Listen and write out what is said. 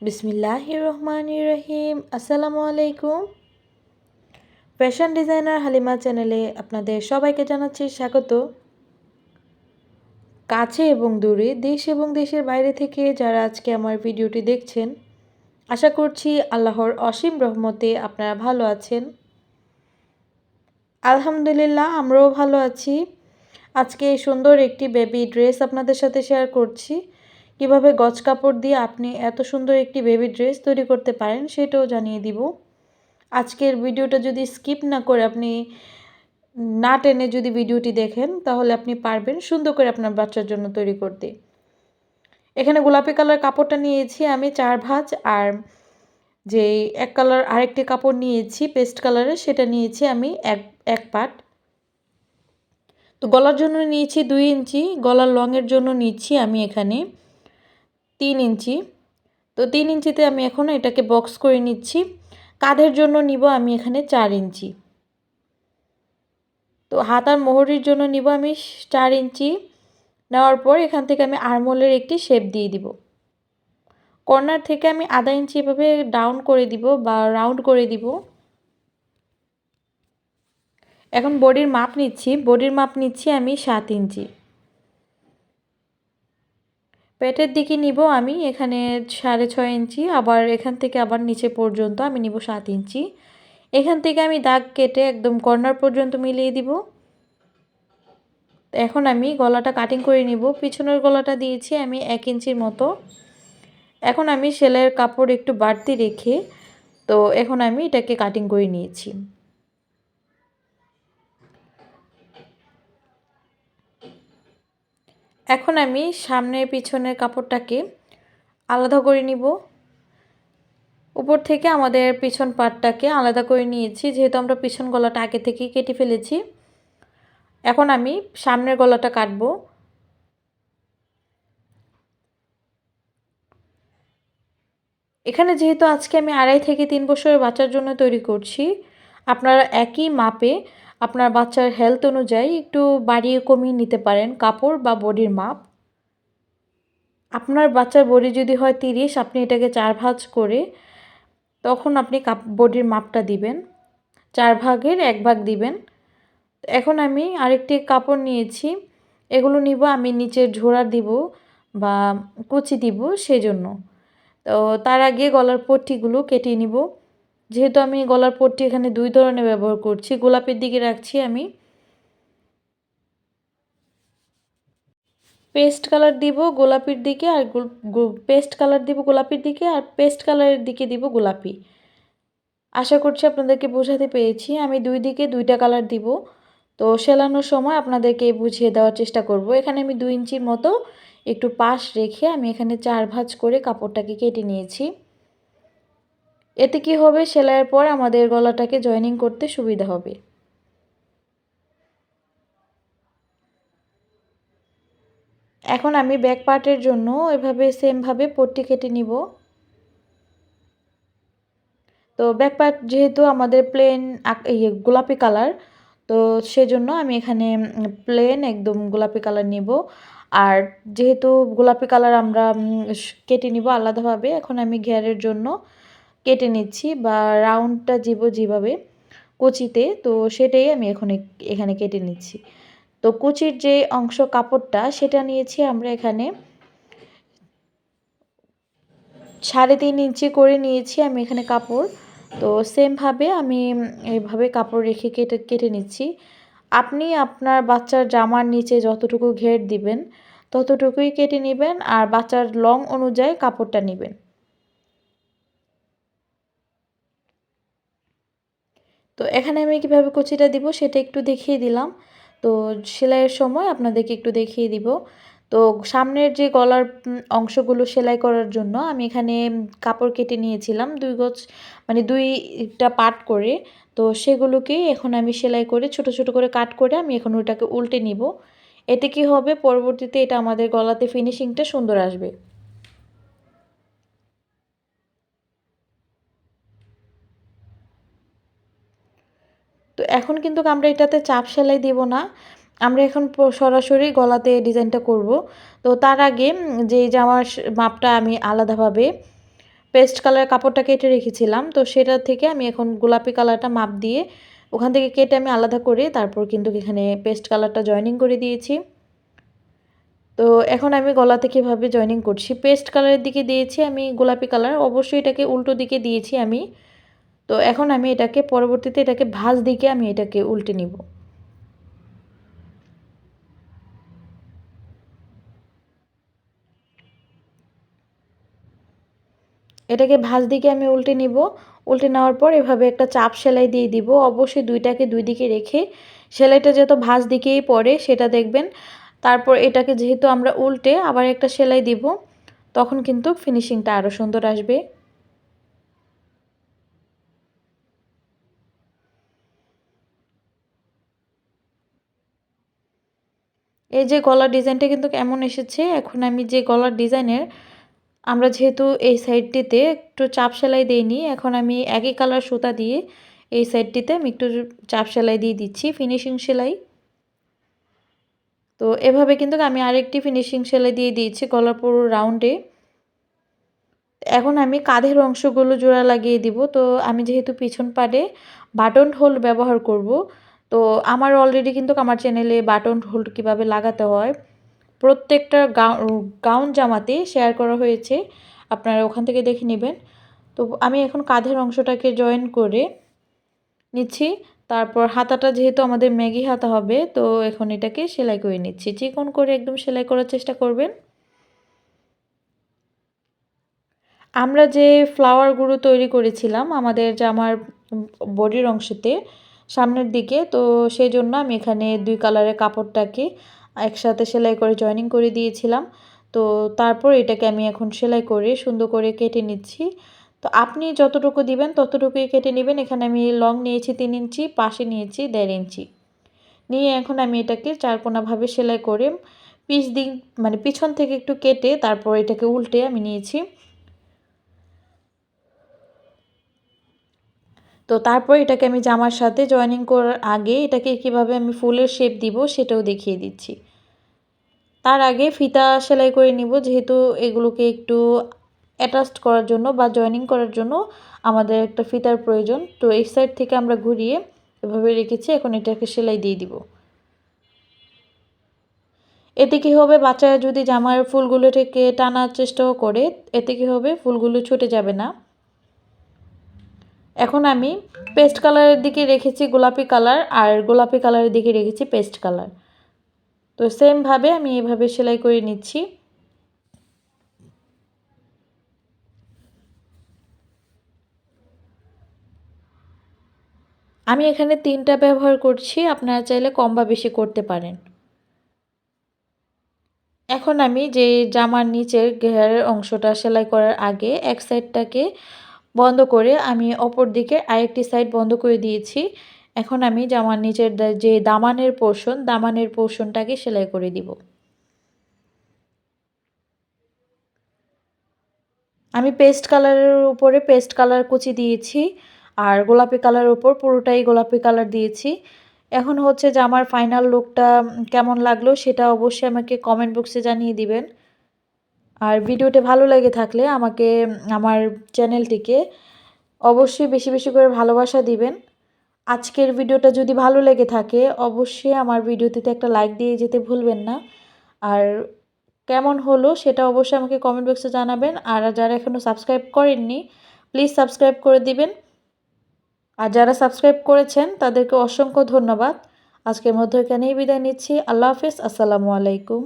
বিসমিল্লাহির রহমানির রহিম। আসসালামু আলাইকুম। ফ্যাশন ডিজাইনার হালিমা চ্যানেলে আপনাদের সবাইকে জানাচ্ছি স্বাগত। কাছে এবং দূরে, দেশ এবং দেশের বাইরে থেকে যারা আজকে আমার ভিডিওটি দেখছেন, আশা করছি আল্লাহর অসীম রহমতে আপনারা ভালো আছেন। আলহামদুলিল্লাহ, আমরাও ভালো আছি। আজকে এই সুন্দর একটি বেবি ড্রেস আপনাদের সাথে শেয়ার করছি। কিভাবে গজ কাপড় দিয়ে আপনি এত সুন্দর একটি বেবি ড্রেস তৈরি করতে পারেন সেটাও জানিয়ে দিব। আজকের ভিডিওটা যদি স্কিপ না করে আপনি না টেনে যদি ভিডিওটি দেখেন তাহলে আপনি পারবেন সুন্দর করে আপনার বাচ্চার জন্য তৈরি করতে। এখানে গোলাপি কালার কাপড়টা নিয়েছি আমি 4 ভাঁজ, আর যে এক কালার আরেকটি কাপড় নিয়েছি পেস্ট কালারের, সেটা নিয়েছি আমি এক পাট। তো গলার জন্য নিয়েছি 2 ইঞ্চি, গলার লংয়ের জন্য নিচ্ছি আমি এখানে 3 ইঞ্চি। তো 3 ইঞ্চিতে আমি এখন এটাকে বক্স করে নিচ্ছি। কাঁধের জন্য নিব আমি এখানে 4 ইঞ্চি। তো হাতার মোহরির জন্য নিব আমি 4 ইঞ্চি। নেওয়ার পর এখান থেকে আমি আর্মহোলের একটি শেপ দিয়ে দিব। কর্নার থেকে আমি আধা ইঞ্চি এভাবে ডাউন করে দিব বা রাউন্ড করে দিব। এখন বডির মাপ নিচ্ছি আমি 7 ইঞ্চি। পেটের দিকে নিব আমি এখানে 6.5 ইঞ্চি, আবার এখান থেকে আবার নিচে পর্যন্ত আমি নিব 7 ইঞ্চি। এখান থেকে আমি দাগ কেটে একদম কর্নার পর্যন্ত মিলিয়ে দিব। এখন আমি গলাটা কাটিং করে নিব। পিছনের গলাটা দিয়েছি আমি 1 ইঞ্চির মতো। এখন আমি সেলাইয়ের কাপড় একটু বাড়তি রেখে তো এখন আমি এটাকে কাটিং করে নিয়েছি। এখন আমি সামনের পিছনের কাপড়টাকে আলাদা করে নিব। উপর থেকে আমাদের পিছন পাটটাকে আলাদা করে নিয়েছি, যেহেতু আমরা পিছন গলাটা আগে থেকেই কেটে ফেলেছি। এখন আমি সামনের গলাটা কাটবো। এখানে যেহেতু আজকে আমি 2.5 থেকে 3 বছরের বাচ্চার জন্য তৈরি করছি, আপনারা একই মাপে আপনার বাচ্চার হেলথ অনুযায়ী একটু বাড়িয়ে কমিয়ে নিতে পারেন কাপড় বা বডির মাপ। আপনার বাচ্চার বডি যদি হয় 30, আপনি এটাকে 4 ভাঁজ করে তখন আপনি বডির মাপটা দিবেন, 4 ভাগের 1 ভাগ দিবেন। এখন আমি আরেকটি কাপড় নিয়েছি, এগুলো নিব আমি নিচের ঝোড়া দিব বা কুচি দিব সেজন্য। তো তার আগে গলার পট্টিগুলো কেটে নিব। যেহেতু আমি গলার পট্টি এখানে 2 ধরনের ব্যবহার করছি, গোলাপের দিকে রাখছি আমি পেস্ট কালার দিব গোলাপির দিকে, আর পেস্ট কালার দিব গোলাপির দিকে, আর পেস্ট কালারের দিকে দিব গোলাপি। আশা করছি আপনাদেরকে বোঝাতে পেরেছি। আমি 2 দিকে 2টা কালার দিব। তো সেলানোর সময় আপনাদেরকে বুঝিয়ে দেওয়ার চেষ্টা করব। এখানে আমি 2 ইঞ্চির মতো একটু পাশ রেখে আমি এখানে 4 ভাঁজ করে কাপড়টাকে কেটে নিয়েছি। এতে কি হবে, সেলাইয়ের পর আমাদের গলাটাকে জয়েনিং করতে সুবিধা হবে। এখন আমি ব্যাক পার্টের জন্য এভাবে সেমভাবে পট্টি কেটে নিব। তো ব্যাক পার্ট যেহেতু আমাদের প্লেন গোলাপি কালার, তো সেজন্য আমি এখানে প্লেন একদম গোলাপি কালার নিব। আর যেহেতু গোলাপি কালার আমরা কেটে নিব আলাদাভাবে, এখন আমি ঘেরের জন্য কেটে নিচ্ছি বা রাউন্ডটা যেভাবে কুচিতে, তো সেটাই আমি এখন এখানে কেটে নিচ্ছি। তো কুচির যে অংশ কাপড়টা সেটা নিয়েছি আমরা এখানে 3.5 ইঞ্চি করে নিয়েছি আমি এখানে কাপড়। তো সেমভাবে আমি এইভাবে কাপড় রেখে কেটে কেটে নিচ্ছি। আপনি আপনার বাচ্চার জামার নিচে যতটুকু ঘের দিবেন ততটুকুই কেটে নেবেন, আর বাচ্চার লং অনুযায়ী কাপড়টা নেবেন। তো এখানে আমি কিভাবে কুচিটা দিব সেটা একটু দেখিয়ে দিলাম। তো সেলাইয়ের সময় আপনাদেরকে একটু দেখিয়ে দিব। তো সামনের যে গলার অংশগুলো সেলাই করার জন্য আমি এখানে কাপড় কেটে নিয়েছিলাম 2 গজ, মানে 2টা পার্ট করে। তো সেগুলোকে এখন আমি সেলাই করে ছোট ছোট করে কাট করে আমি এখন ওটাকে উল্টে নিব। এতে কি হবে, পরবর্তীতে এটা আমাদের গলাতে ফিনিশিংটা সুন্দর আসবে। তো এখন কিন্তু আমরা এটাতে চাপ সেলাই দেব না, আমরা এখন সরাসরি গলাতে ডিজাইনটা করব। তো তার আগে যে জামার মাপটা আমি আলাদাভাবে পেস্ট কালারের কাপড়টা কেটে রেখেছিলাম, তো সেটা থেকে আমি এখন গোলাপি কালারটা মাপ দিয়ে ওখান থেকে কেটে আমি আলাদা করে তারপর কিন্তু এখানে পেস্ট কালারটা জয়েনিং করে দিয়েছি। তো এখন আমি গলাতে কীভাবে জয়েনিং করছি, পেস্ট কালারের দিকে দিয়েছি আমি গোলাপি কালার, অবশ্যই এটাকে উল্টো দিকে দিয়েছি আমি। তো এখন আমি এটাকে পরবর্তীতে এটাকে ভাঁজ দিকে আমি এটাকে উল্টে নিব। এটাকে ভাঁজ দিকে আমি উল্টে নিব। উল্টে নেওয়ার পর এভাবে একটা চাপ সেলাই দিয়ে দিব। অবশ্যই দুইটাকে দুই দিকে রেখে সেলাইটা যাতে ভাঁজ দিকেই পড়ে সেটা দেখবেন। তারপর এটাকে যেহেতু আমরা উল্টে আবার একটা সেলাই দিব, তখন কিন্তু ফিনিশিংটা আরও সুন্দর আসবে। এই যে গলার ডিজাইনটা কিন্তু কেমন এসেছে। এখন আমি যে গলার ডিজাইনের আমরা যেহেতু এই সাইডটিতে একটু চাপ সেলাই দেইনি, এখন আমি একই কালার সুতা দিয়ে এই সাইডটিতে আমি একটু চাপ সেলাই দিয়ে দিচ্ছি, ফিনিশিং সেলাই। তো এভাবে কিন্তু আমি আরেকটি ফিনিশিং সেলাই দিয়ে দিয়েছি গলার পুরো রাউন্ডে। এখন আমি কাঁধের অংশগুলো জোড়া লাগিয়ে দিব। তো আমি যেহেতু পিছন পাড়ে বাটন হোল ব্যবহার করব, তো আমার অলরেডি কিন্তু আমার চ্যানেলে বাটন হোল কীভাবে লাগাতে হয় প্রত্যেকটা গাউন জামাতে শেয়ার করা হয়েছে, আপনারা ওখান থেকে দেখে নেবেন। তো আমি এখন কাঁধের অংশটাকে জয়েন করে নিচ্ছি। তারপর হাতাটা যেহেতু আমাদের ম্যাগি হাতা হবে, তো এখন এটাকে সেলাই করে নিচ্ছি। চিকন করে একদম সেলাই করার চেষ্টা করবেন। আমরা যে ফ্লাওয়ারগুলো তৈরি করেছিলাম আমাদের জামার বডির অংশেতে সামনের দিকে, তো সেই জন্য আমি এখানে 2 কালারের কাপড়টাকে একসাথে সেলাই করে জয়েনিং করে দিয়েছিলাম। তো তারপর এটাকে আমি এখন সেলাই করে সুন্দর করে কেটে নিচ্ছি। তো আপনি যতটুকু দিবেন ততটুকুই কেটে নেবেন। এখানে আমি লং নিয়েছি 3 ইঞ্চি, পাশে নিয়েছি 1.5 ইঞ্চি। নিয়ে এখন আমি এটাকে চারকোনাভাবে সেলাই করে দিক মানে পিছন থেকে একটু কেটে তারপর এটাকে উল্টে আমি নিয়েছি। তো তারপর এটাকে আমি জামার সাথে জয়েনিং করার আগে এটাকে কিভাবে আমি ফুলের শেপ দিব সেটাও দেখিয়ে দিচ্ছি। তার আগে ফিতা সেলাই করে নিব, যেহেতু এগুলোকে একটু অ্যাটাচড করার জন্য বা জয়েনিং করার জন্য আমাদের একটা ফিতার প্রয়োজন। তো এই সাইড থেকে আমরা ঘুরিয়ে এভাবে রেখেছি, এখন এটাকে সেলাই দিয়ে দিব। এতে কী হবে, বাচ্চারা যদি জামার ফুলগুলো থেকে টানার চেষ্টাও করে, এতে কী হবে ফুলগুলো ছুটে যাবে না। এখন আমি পেস্ট কালারের দিকে রেখেছি গোলাপি কালার, আর গোলাপি কালারের দিকে রেখেছি পেস্ট কালার। তো সেমভাবে আমি এভাবে সেলাই করে নিচ্ছি। আমি এখানে 3টা ব্যবহার করছি, আপনারা চাইলে কম বা বেশি করতে পারেন। এখন আমি যে জামার নিচের ঘেরের অংশটা সেলাই করার আগে এক সাইডটাকে বন্ধ করে আমি অপর দিকে আরেকটি সাইড বন্ধ করে দিয়েছি। এখন আমি জামার নিচের যে দামানের পোর্শনটাকে সেলাই করে দিব। আমি পেস্ট কালারের উপরে পেস্ট কালার কুচি দিয়েছি, আর গোলাপি কালারের উপর পুরোটাই গোলাপি কালার দিয়েছি। এখন হচ্ছে যে আমার ফাইনাল লুকটা কেমন লাগলো সেটা অবশ্যই আমাকে কমেন্ট বক্সে জানিয়ে দিবেন। আর ভিডিওটি ভালো লেগে থাকলে আমাকে আমার চ্যানেলটিকে অবশ্যই বেশি বেশি করে ভালোবাসা দিবেন। আজকের ভিডিওটা যদি ভালো লেগে থাকে অবশ্যই আমার ভিডিওটিতে একটা লাইক দিয়ে যেতে ভুলবেন না। আর কেমন হলো সেটা অবশ্যই আমাকে কমেন্ট বক্সে জানাবেন। আর যারা এখনও সাবস্ক্রাইব করেননি প্লিজ সাবস্ক্রাইব করে দিবেন। আর যারা সাবস্ক্রাইব করেছেন তাদেরকে অসংখ্য ধন্যবাদ। আজকের মধ্যে এখানেই বিদায় নিচ্ছি। আল্লাহ হাফেজ, আসসালামু আলাইকুম।